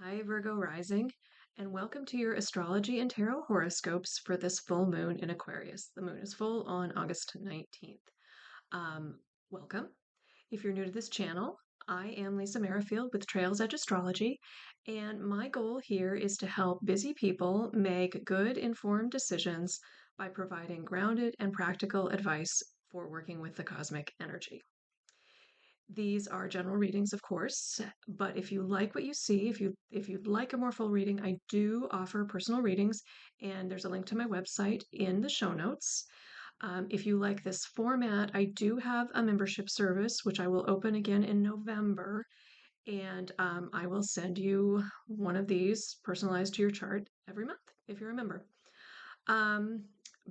Hi, Virgo rising, and welcome to your astrology and tarot horoscopes for this full moon in Aquarius. The moon is full on August 19th. Um, Welcome. If you're new to this channel, I am Lisa Merrifield with Trails Edge Astrology, and my goal here is to help busy people make good, informed decisions by providing grounded and practical advice for working with the cosmic energy. These are general readings, of course, but if you like what you see, if you'd like a more full reading, I do offer personal readings, and there's a link to my website in the show notes. If you like this format, I do have a membership service, which I will open again in November, and I will send you one of these personalized to your chart every month if you're a member. Um,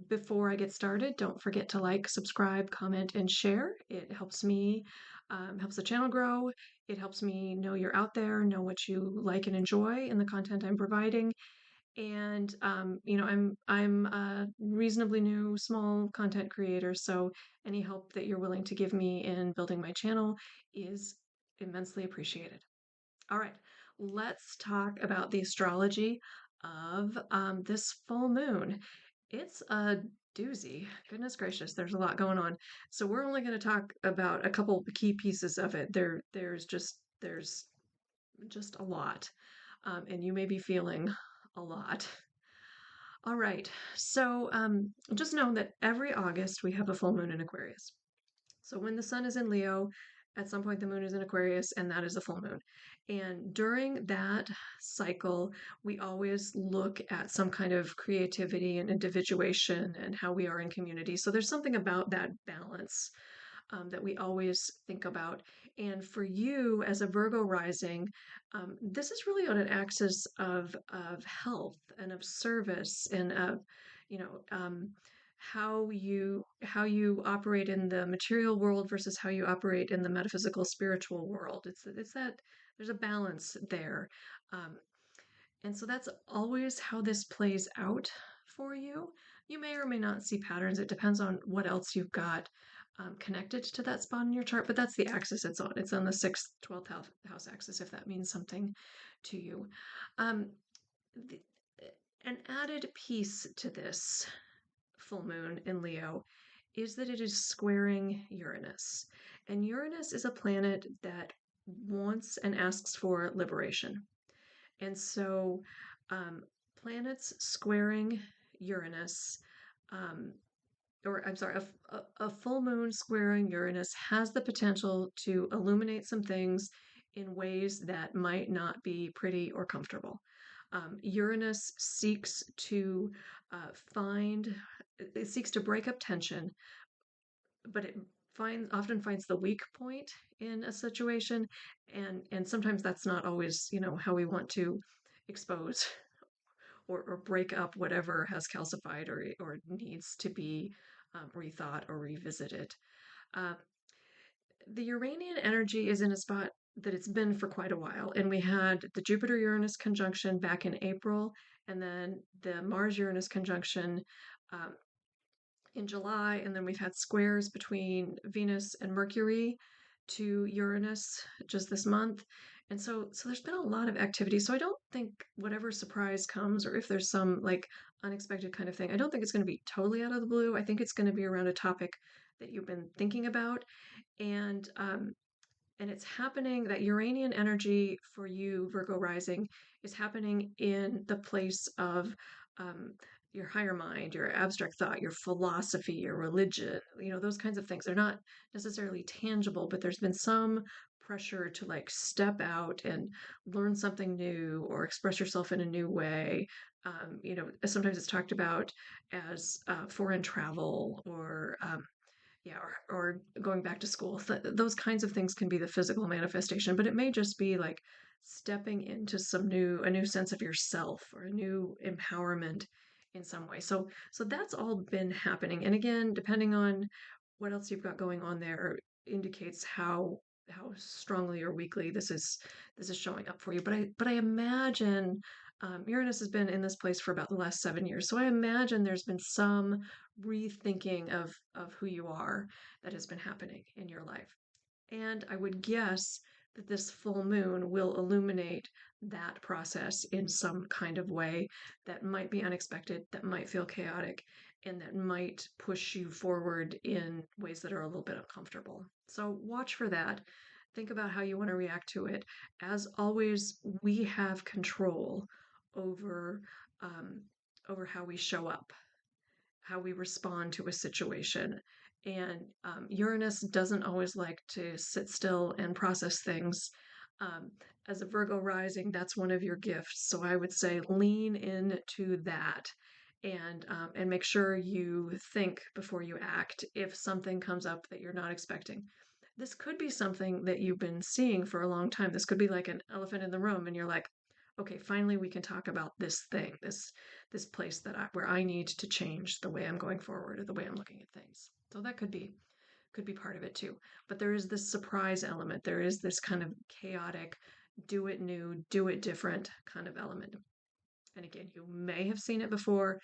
Before I get started, don't forget to like, subscribe, comment, and share. It helps me, helps the channel grow. It helps me know you're out there, know what you like and enjoy in the content I'm providing. And I'm a reasonably new, small content creator, so any help that you're willing to give me in building my channel is immensely appreciated. All right, let's talk about the astrology of this full moon. It's a doozy. Goodness gracious, there's a lot going on. So we're only going to talk about a couple key pieces of it. There's just a lot, and you may be feeling a lot. All right, so just know that every August we have a full moon in Aquarius. So when the sun is in Leo, at some point the moon is in Aquarius, and that is a full moon. And during that cycle, we always look at some kind of creativity and individuation and how we are in community. So there's something about that balance that we always think about. And for you as a Virgo rising, this is really on an axis of health and of service and of, you know, um, how you operate in the material world versus how you operate in the metaphysical spiritual world. It's that there's a balance there. Um, and so that's always how this plays out for you. You may or may not see patterns. It depends on what else you've got connected to that spot in your chart, but that's the axis it's on. It's on the 6th, 12th house axis, if that means something to you. Um, the, an added piece to this full moon in Leo is that it is squaring Uranus. And Uranus is a planet that wants and asks for liberation. And so, um, planets squaring Uranus, um, or I'm sorry, a full moon squaring Uranus has the potential to illuminate some things in ways that might not be pretty or comfortable. Uranus seeks to find, it seeks to break up tension, but it often finds the weak point in a situation, and sometimes that's not always how we want to expose or break up whatever has calcified or needs to be rethought or revisited. Uh, the Uranian energy is in a spot that it's been for quite a while, and we had the Jupiter Uranus conjunction back in April, and then the Mars Uranus conjunction um, in July, and then we've had squares between Venus and Mercury to Uranus just this month. And so there's been a lot of activity. So I don't think whatever surprise comes, or if there's some like unexpected kind of thing, I don't think it's going to be totally out of the blue. I think it's going to be around a topic that you've been thinking about. And it's happening, that Uranian energy for you, Virgo rising, is happening in the place of um, your higher mind, your abstract thought, your philosophy, your religion, those kinds of things. They're not necessarily tangible, but there's been some pressure to like step out and learn something new or express yourself in a new way. Sometimes it's talked about as foreign travel or yeah, or going back to school. Those kinds of things can be the physical manifestation, but it may just be like stepping into a new sense of yourself or a new empowerment in some way. So that's all been happening. And again, depending on what else you've got going on there indicates how strongly or weakly this is showing up for you. But I imagine Uranus has been in this place for about the last 7 years. So I imagine there's been some rethinking of who you are that has been happening in your life. And I would guess that this full moon will illuminate that process in some kind of way that might be unexpected, that might feel chaotic, and that might push you forward in ways that are a little bit uncomfortable. So watch for that. Think about how you want to react to it. As always, we have control over um, over how we show up, how we respond to a situation. And Uranus doesn't always like to sit still and process things. Um, as a Virgo rising, that's one of your gifts. So I would say lean into that and make sure you think before you act if something comes up that you're not expecting. This could be something that you've been seeing for a long time. This could be like an elephant in the room, and you're like, okay, finally we can talk about this thing, this place where I need to change the way I'm going forward or the way I'm looking at things. So that could be part of it too. But there is this surprise element. There is this kind of chaotic, do it new, do it different kind of element. And again, you may have seen it before,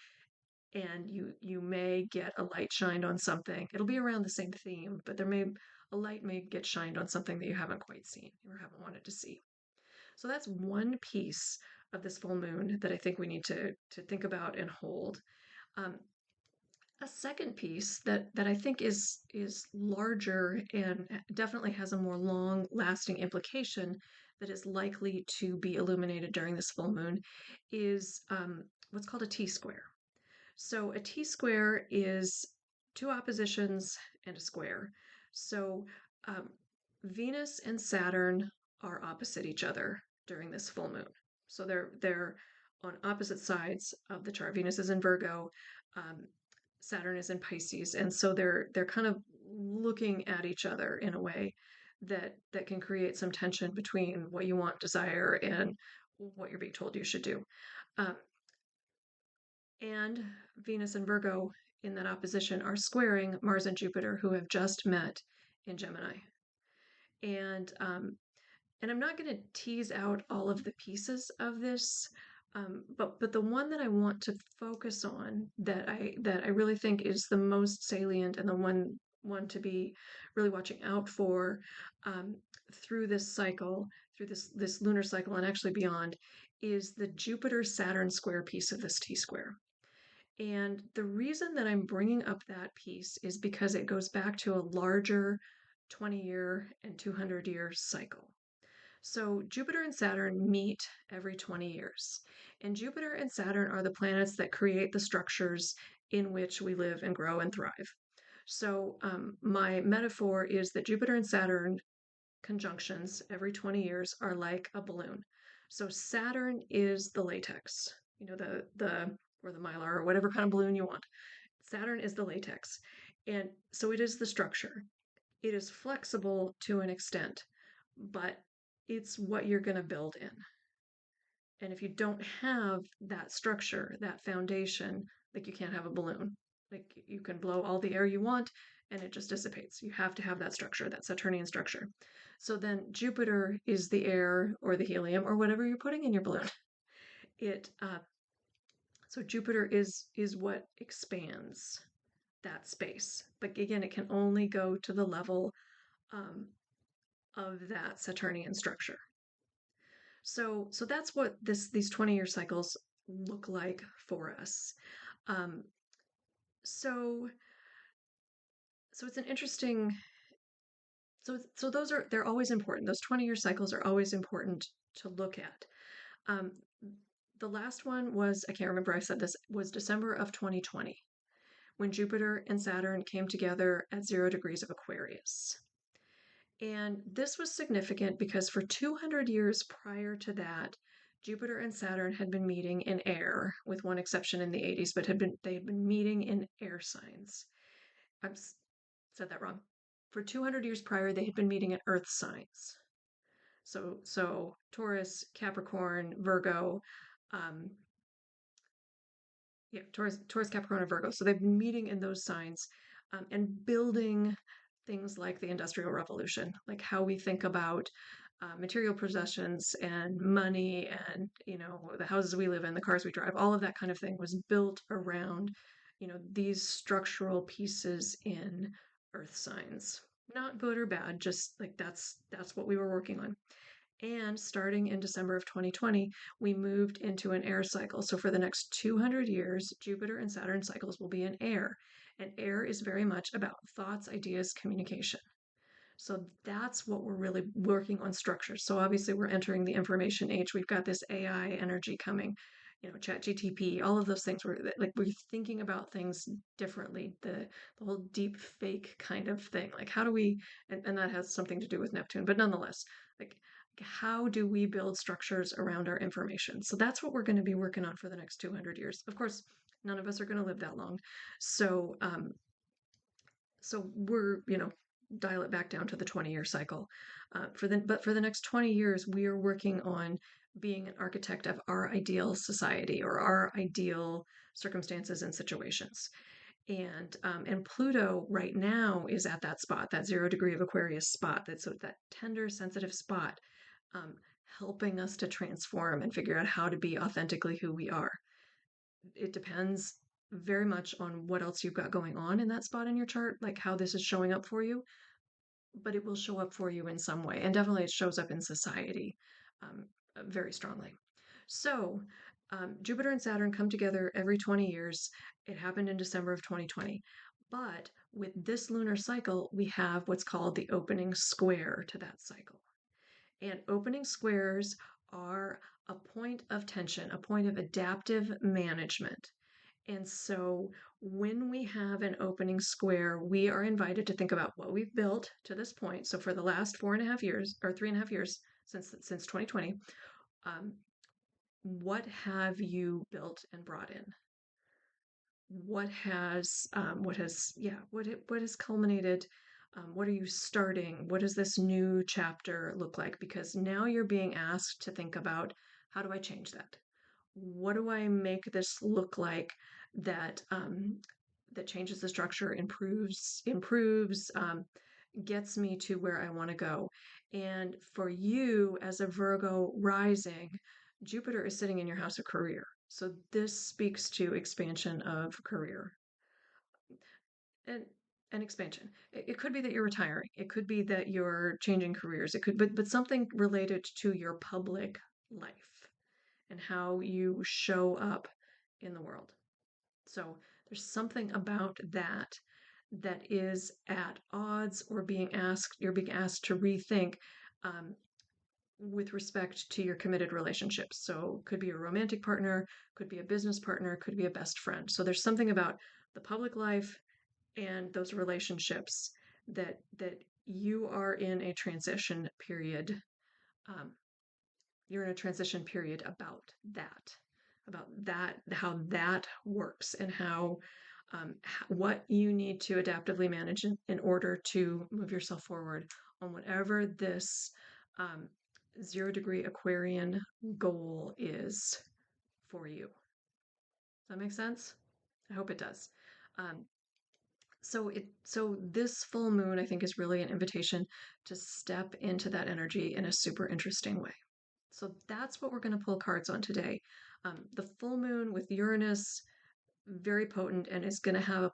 and you may get a light shined on something. It'll be around the same theme, but a light may get shined on something that you haven't quite seen or haven't wanted to see. So that's one piece of this full moon that I think we need to think about and hold. Um, a second piece that I think is larger and definitely has a more long lasting implication that is likely to be illuminated during this full moon is what's called a T square. So a T square is two oppositions and a square. So um, Venus and Saturn are opposite each other during this full moon. So they're on opposite sides of the chart. Venus is in Virgo, um, Saturn is in Pisces, and so they're kind of looking at each other in a way that can create some tension between what you want, desire, and what you're being told you should do. Um, and Venus and Virgo in that opposition are squaring Mars and Jupiter, who have just met in Gemini. And I'm not going to tease out all of the pieces of this, but the one that I want to focus on that I really think is the most salient and the one to be really watching out for um, through this cycle, through this lunar cycle, and actually beyond, is the Jupiter Saturn square piece of this T square. And the reason that I'm bringing up that piece is because it goes back to a larger 20-year and 200-year cycle. So Jupiter and Saturn meet every 20 years. And Jupiter and Saturn are the planets that create the structures in which we live and grow and thrive. So my metaphor is that Jupiter and Saturn conjunctions every 20 years are like a balloon. So Saturn is the latex, the or the mylar or whatever kind of balloon you want. Saturn is the latex. And so it is the structure. It is flexible to an extent, but it's what you're going to build in. And if you don't have that structure, that foundation, like you can't have a balloon. Like you can blow all the air you want and it just dissipates. You have to have that structure, that Saturnian structure. So then Jupiter is the air or the helium or whatever you're putting in your balloon. It so Jupiter is what expands that space. But again, it can only go to the level um, of that Saturnian structure. So that's what these 20-year cycles look like for us. Um, so so it's an interesting so they're always important. Those 20-year cycles are always important to look at. Um, the last one was, I can't remember, I said this, was December of 2020 when Jupiter and Saturn came together at 0 degrees of Aquarius. And this was significant because for 200 years prior to that, Jupiter and Saturn had been meeting in air, with one exception in the 80s, but they had been meeting in air signs. I said that wrong. For 200 years prior, they had been meeting in earth signs. So Taurus, Capricorn, Virgo, um, Taurus, Capricorn, and Virgo. So they've been meeting in those signs and building things like the Industrial Revolution, like how we think about material possessions and money and, the houses we live in, the cars we drive, all of that kind of thing was built around, these structural pieces in earth signs. Not good or bad, just like that's what we were working on. And starting in December of 2020, we moved into an air cycle. So for the next 200 years, Jupiter and Saturn cycles will be in air. And air is very much about thoughts, ideas, communication. So that's what we're really working on structure. So obviously we're entering the information age. We've got this AI energy coming, chat GTP, all of those things. We're thinking about things differently. The whole deep fake kind of thing. Like how do we, and that has something to do with Neptune, but nonetheless, like how do we build structures around our information? So that's what we're going to be working on for the next 200 years. Of course, none of us are going to live that long. So we're, dial it back down to the 20-year cycle. But for the next 20 years, we are working on being an architect of our ideal society or our ideal circumstances and situations. And Pluto right now is at that spot, that 0 degree of Aquarius spot, that tender, sensitive spot, um, helping us to transform and figure out how to be authentically who we are. It depends very much on what else you've got going on in that spot in your chart, like how this is showing up for you, but it will show up for you in some way. And definitely it shows up in society very strongly. So, Jupiter and Saturn come together every 20 years. It happened in December of 2020. But with this lunar cycle, we have what's called the opening square to that cycle. And opening squares are a point of tension, a point of adaptive management. And so when we have an opening square, we are invited to think about what we've built to this point. So for the last 4.5 years or 3.5 years since 2020, um, what have you built and brought in? What has culminated? What are you starting? What does this new chapter look like? Because now you're being asked to think about, how do I change that? What do I make this look like that that changes the structure, improves, gets me to where I want to go? And for you as a Virgo rising, Jupiter is sitting in your house of career. So this speaks to expansion of career and expansion. It could be that you're retiring. It could be that you're changing careers. It could, but something related to your public life and how you show up in the world. So there's something about that is at odds or you're being asked to rethink um, with respect to your committed relationships. So could be a romantic partner, could be a business partner, could be a best friend. So there's something about the public life and those relationships that you are in a transition period. Um, you're in a transition period about that, how that works, and how what you need to adaptively manage in order to move yourself forward on whatever this um, 0 degree Aquarian goal is for you. Does that make sense? I hope it does. Um, so this full moon, I think, is really an invitation to step into that energy in a super interesting way. So that's what we're going to pull cards on today. The full moon with Uranus, very potent, and is going to have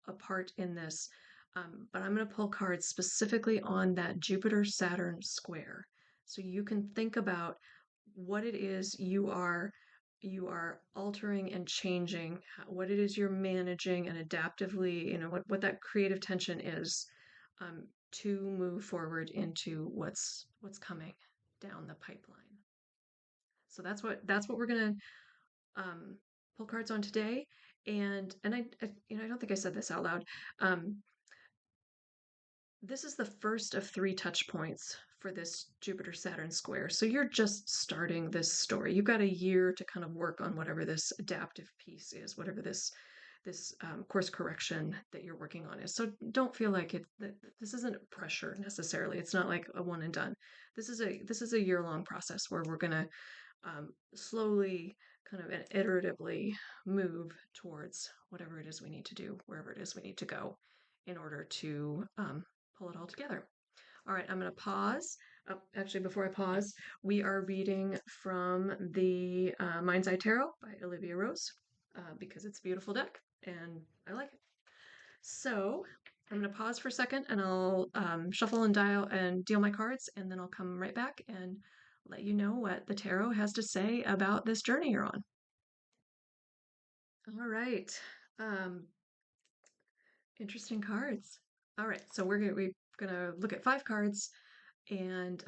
a part in this. But I'm going to pull cards specifically on that Jupiter-Saturn square. So you can think about what it is you are altering and changing, what it is you're managing and adaptively, what that creative tension is, to move forward into what's coming down the pipeline. So that's what we're gonna um, pull cards on today. And I don't think I said this out loud. Um, this is the first of 3 touch points for this Jupiter Saturn square. So you're just starting this story. You've got a year to kind of work on whatever this adaptive piece is, whatever this course correction that you're working on is. So don't feel like this isn't pressure necessarily. It's not like a one and done. This is a year-long process where we're gonna slowly, kind of iteratively move towards whatever it is we need to do, wherever it is we need to go, in order to pull it all together. All right, I'm going to pause. Actually, before I pause, we are reading from the Mind's Eye Tarot by Olivia Rose because it's a beautiful deck and I like it. So I'm going to pause for a second and I'll shuffle and dial and deal my cards, and then I'll come right back and let you know what the tarot has to say about this journey you're on. All right. Um, Interesting cards. All right, so we're gonna look at 5 cards and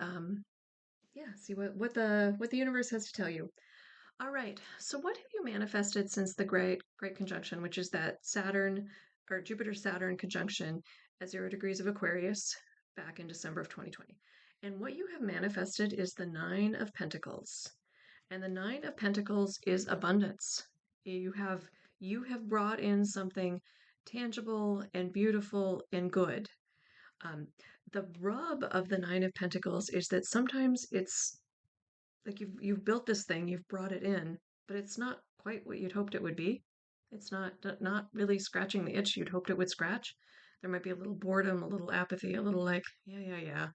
yeah, see what the universe has to tell you. All right. So what have you manifested since the Great Conjunction, which is that Saturn or Jupiter Saturn conjunction at 0 degrees of Aquarius back in December of 2020? And what you have manifested is the Nine of Pentacles. And the Nine of Pentacles is abundance. You have you have brought in something tangible and beautiful and good. Um, the rub of the Nine of Pentacles is that sometimes it's like you've built this thing, you've brought it in, but it's not quite what you'd hoped it would be. It's not really scratching the itch you'd hoped it would scratch. There might be a little boredom, a little apathy, a little like, yeah,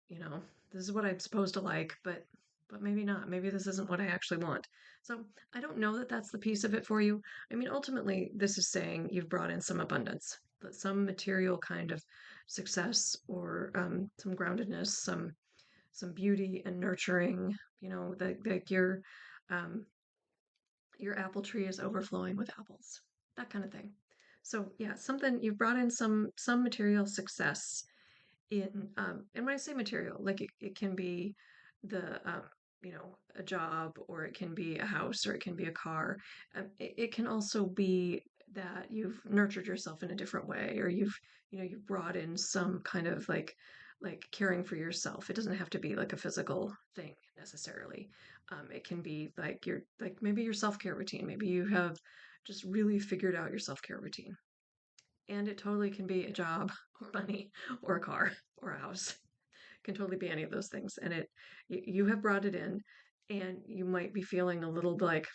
you know, this is what I'm supposed to like, but maybe not. Maybe this isn't what I actually want. So I don't know that that's the piece of it for you. I mean, ultimately, this is saying you've brought in some abundance, but some material kind of success or some groundedness, some beauty and nurturing. You know, like um, your apple tree is overflowing with apples, that kind of thing. So yeah, something you've brought in some material success in and when I say material, like it can be the a job, or it can be a house, or it can be a car. It can also be that you've nurtured yourself in a different way, or you've brought in some kind of like caring for yourself. It doesn't have to be like a physical thing necessarily. It can be like maybe your self-care routine. Maybe you have just really figured out your self-care routine, and it totally can be a job or money or a car or a house. It can totally be any of those things. And you have brought it in, and you might be feeling a little like,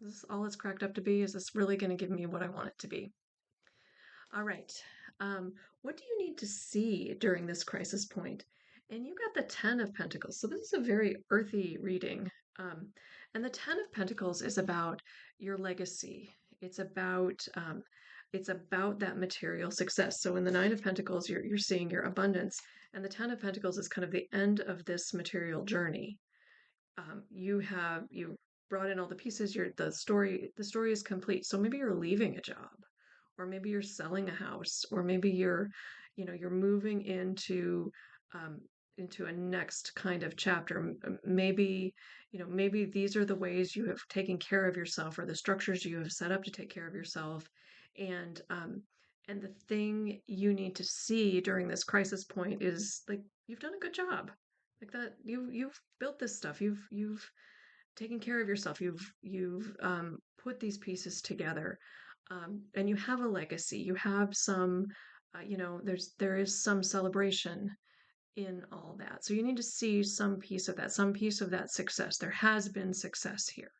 is this all it's cracked up to be? Is this really going to give me what I want it to be? All right. What do you need to see during this crisis point? And you got the Ten of Pentacles. So this is a very earthy reading. Um, and the Ten of Pentacles is about your legacy. It's about that material success. So in the Nine of Pentacles, you're seeing your abundance, and the Ten of Pentacles is kind of the end of this material journey. You brought in all the pieces. The story is complete. So maybe you're leaving a job, or maybe you're selling a house, or maybe you're moving um, into a next kind of chapter. Maybe these are the ways you have taken care of yourself, or the structures you have set up to take care of yourself, and and the thing you need to see during this crisis point is like you've done a good job, like that you've built this stuff, you've taken care of yourself, you've put these pieces together, and you have a legacy, you have some there is some celebration in all that. So you need to see some piece of that success. There has been success here,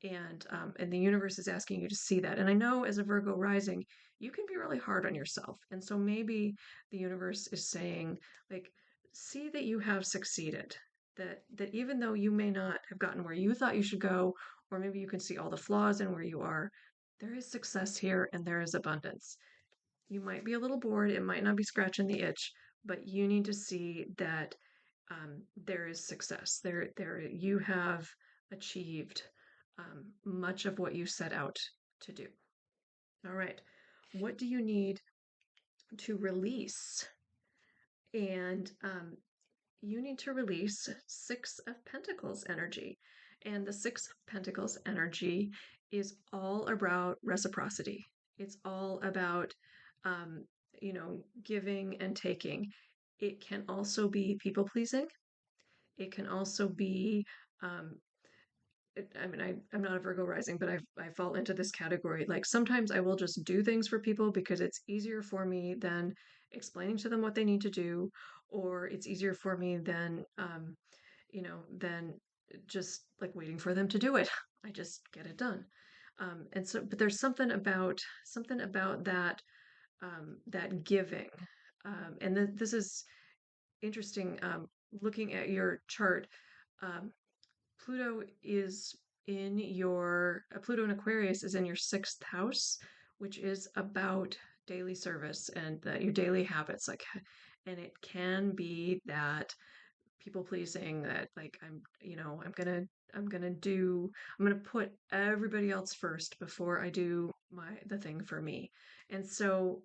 and the universe is asking you to see that. And I know, as a Virgo rising, you can be really hard on yourself, and so maybe the universe is saying, like, see that you have succeeded, that even though you may not have gotten where you thought you should go, or maybe you can see all the flaws in where you are, there is success here and there is abundance. You might be a little bored, it might not be scratching the itch, but you need to see that there is success. There you have achieved much of what you set out to do. All right. What do you need to release? And you need to release Six of Pentacles energy. And the Six of Pentacles energy is all about reciprocity. It's all about, um, giving and taking. It can also be people pleasing. It can also be um, I mean, I'm not a Virgo rising, but I fall into this category. Like sometimes I will just do things for people because it's easier for me than explaining to them what they need to do, or it's easier for me than just like waiting for them to do it. I just get it done. And so, but there's something about that giving, this is interesting. Looking at your chart, um, Pluto in Aquarius is in your 6th house, which is about daily service and that your daily habits, like, and it can be that people pleasing, that like I'm gonna put everybody else first before I do the thing for me. And so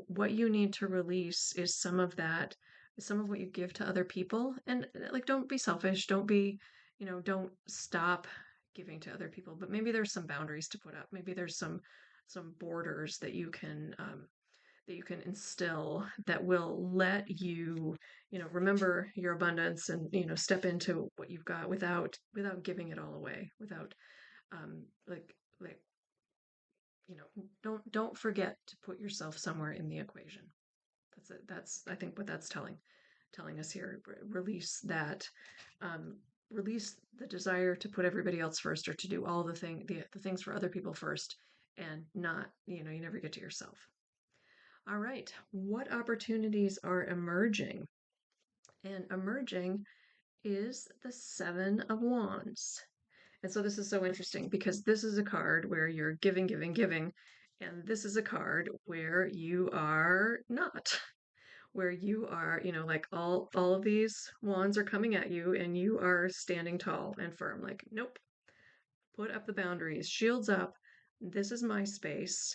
what you need to release is some of that, some of what you give to other people. And like, don't be selfish, don't stop giving to other people, but maybe there's some boundaries to put up. Maybe there's some borders that you can instill that will let you, remember your abundance and, step into what you've got without giving it all away, without, like, don't forget to put yourself somewhere in the equation. That's it. That's, I think, what that's telling us here. Release that, release the desire to put everybody else first, or to do all the things for other people first, and not, you never get to yourself. All right, what opportunities are emerging? And emerging is the Seven of Wands. And so this is so interesting because this is a card where you're giving, giving, giving. And this is a card where you are not, where you are, like, all of these wands are coming at you and you are standing tall and firm. Like, nope, put up the boundaries, shields up. This is my space.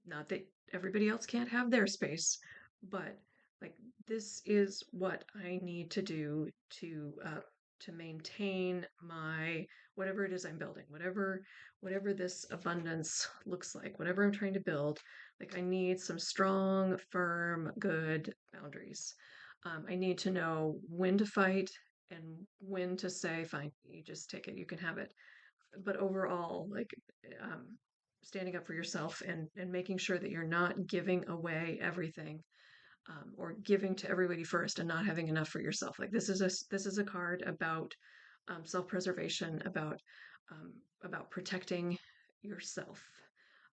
Not that everybody else can't have their space, but like, this is what I need to do to maintain my whatever it is I'm building, whatever this abundance looks like, whatever I'm trying to build. Like, I need some strong, firm, good boundaries. I need to know when to fight and when to say, fine, you just take it, you can have it. But overall, like, um, standing up for yourself and making sure that you're not giving away everything, or giving to everybody first and not having enough for yourself. Like, this is a card about, self-preservation, about protecting yourself.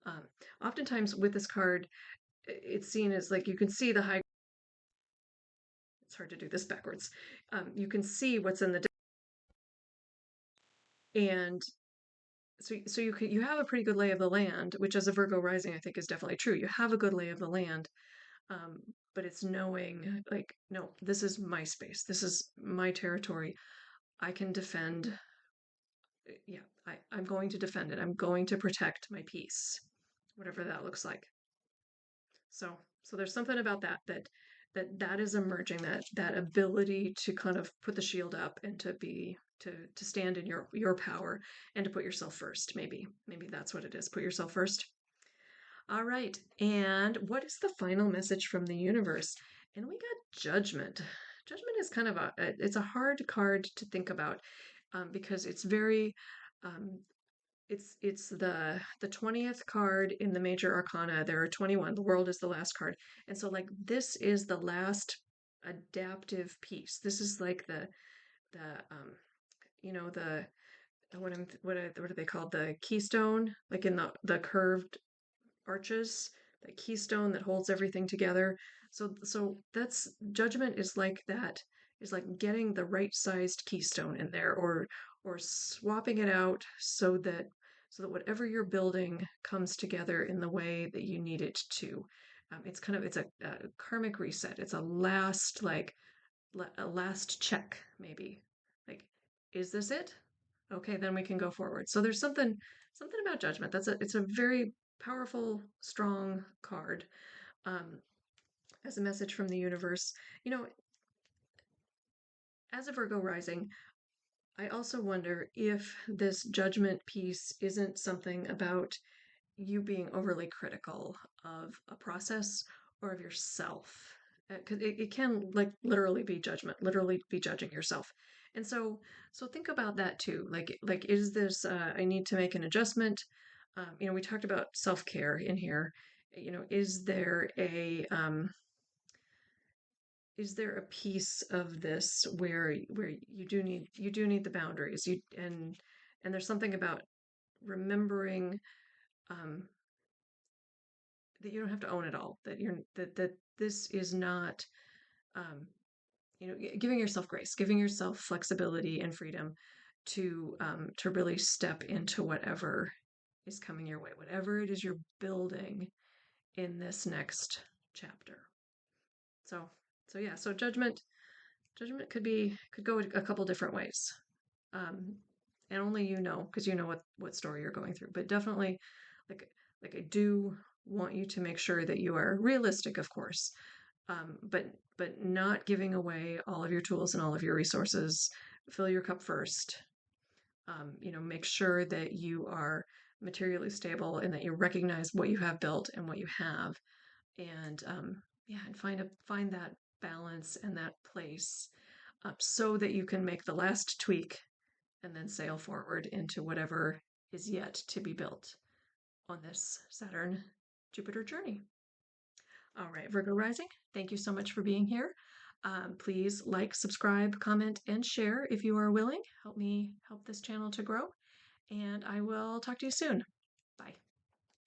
Um, Oftentimes with this card, it's seen as like, you can see the high. It's hard to do this backwards. You can see what's in the, and so you have a pretty good lay of the land, which as a Virgo rising, I think is definitely true. You have a good lay of the land, um, but it's knowing, like, no, this is my space, this is my territory. I can defend. Yeah, I'm going to defend it. I'm going to protect my peace, whatever that looks like. So there's something about that is emerging, that ability to kind of put the shield up and to stand in your power and to put yourself first. Maybe that's what it is. Put yourself first. All right. And what is the final message from the universe? And we got Judgment. Judgment is kind of it's a hard card to think about, because it's very, um, it's the 20th card in the major arcana. There are 21. The world is the last card. And so, like, this is the last adaptive piece. This is like the the what are they called? The keystone, like in the curved arches, that keystone that holds everything together. So that's Judgment is like that, is like getting the right sized keystone in there, or swapping it out so that whatever you're building comes together in the way that you need it to. It's a karmic reset. It's a last check, maybe. Like, is this it? Okay, then we can go forward. So there's something about Judgment. It's a very powerful, strong card, um, as a message from the universe. You know, as a Virgo rising, I also wonder if this Judgment piece isn't something about you being overly critical of a process or of yourself. Because it can, like, literally be judgment, literally be judging yourself. And so think about that too. Like, is this, I need to make an adjustment? We talked about self-care in here. Is there a piece of this where you do need the boundaries, and there's something about remembering, um, that you don't have to own it all, that this is not, um, giving yourself grace, giving yourself flexibility and freedom to really step into whatever is coming your way, whatever it is you're building. in this next chapter. So, so judgment could go a couple different ways. Um, and only you know, because you know what story you're going through. But definitely, like I do want you to make sure that you are realistic, of course, but not giving away all of your tools and all of your resources. Fill your cup first. Make sure that you are materially stable and that you recognize what you have built and what you have, and and find that balance and that place, so that you can make the last tweak and then sail forward into whatever is yet to be built on this Saturn Jupiter journey. All right, Virgo rising, thank you so much for being here. Please like, subscribe, comment, and share if you are willing. Help me help this channel to grow, and I will talk to you soon.